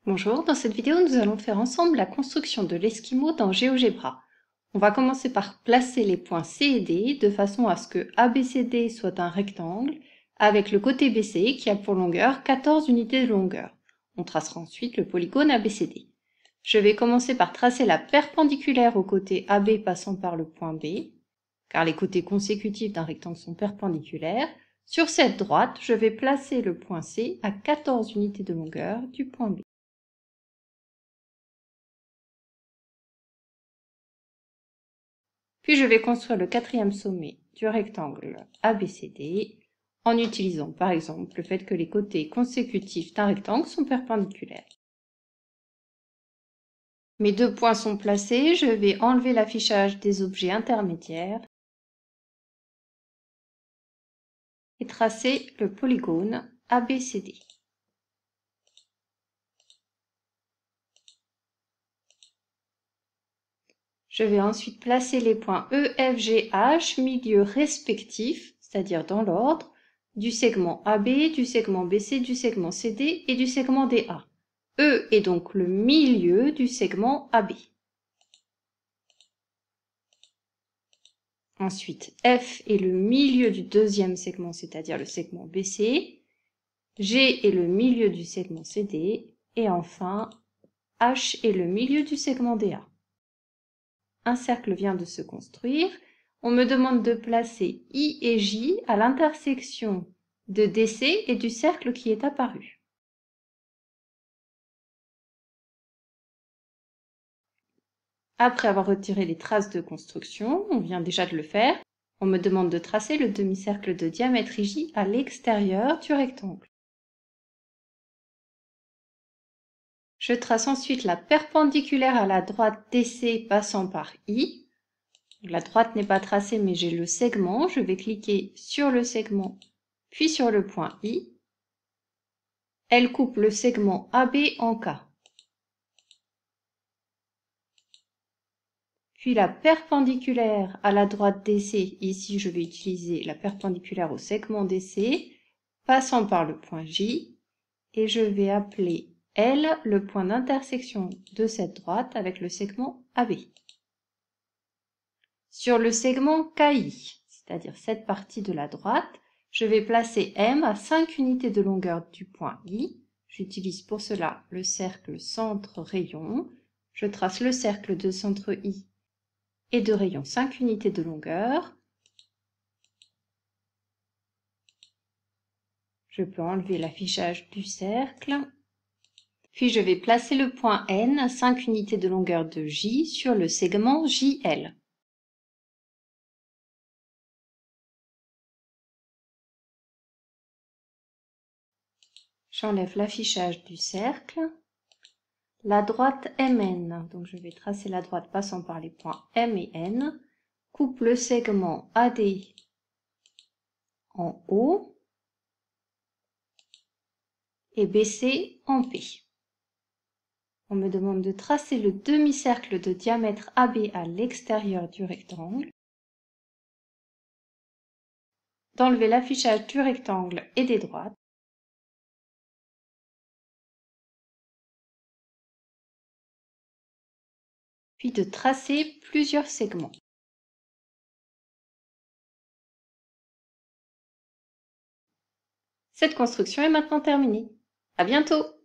Bonjour, dans cette vidéo nous allons faire ensemble la construction de l'Esquimau dans GeoGebra. On va commencer par placer les points C et D de façon à ce que ABCD soit un rectangle avec le côté BC qui a pour longueur 14 unités de longueur. On tracera ensuite le polygone ABCD. Je vais commencer par tracer la perpendiculaire au côté AB passant par le point B, car les côtés consécutifs d'un rectangle sont perpendiculaires. Sur cette droite, je vais placer le point C à 14 unités de longueur du point B. Puis je vais construire le quatrième sommet du rectangle ABCD en utilisant par exemple le fait que les côtés consécutifs d'un rectangle sont perpendiculaires. Mes deux points sont placés, je vais enlever l'affichage des objets intermédiaires et tracer le polygone ABCD. Je vais ensuite placer les points E, F, G, H, milieu respectifs, c'est-à-dire dans l'ordre, du segment AB, du segment BC, du segment CD et du segment DA. E est donc le milieu du segment AB. Ensuite, F est le milieu du deuxième segment, c'est-à-dire le segment BC. G est le milieu du segment CD. Et enfin, H est le milieu du segment DA. Un cercle vient de se construire. On me demande de placer I et J à l'intersection de DC et du cercle qui est apparu. Après avoir retiré les traces de construction, on vient déjà de le faire, on me demande de tracer le demi-cercle de diamètre IJ à l'extérieur du rectangle. Je trace ensuite la perpendiculaire à la droite DC passant par I. La droite n'est pas tracée mais j'ai le segment, je vais cliquer sur le segment puis sur le point I. Elle coupe le segment AB en K. Puis la perpendiculaire à la droite DC, ici je vais utiliser la perpendiculaire au segment DC, passant par le point J, et je vais appeler L le point d'intersection de cette droite avec le segment AB. Sur le segment KI, c'est-à-dire cette partie de la droite, je vais placer M à 5 unités de longueur du point I. J'utilise pour cela le cercle centre-rayon. Je trace le cercle de centre I et de rayon 5 unités de longueur. Je peux enlever l'affichage du cercle. Puis je vais placer le point N, 5 unités de longueur de J, sur le segment JL. J'enlève l'affichage du cercle. La droite MN, donc je vais tracer la droite passant par les points M et N, coupe le segment AD en haut et BC en P. On me demande de tracer le demi-cercle de diamètre AB à l'extérieur du rectangle, d'enlever l'affichage du rectangle et des droites, puis de tracer plusieurs segments. Cette construction est maintenant terminée. À bientôt!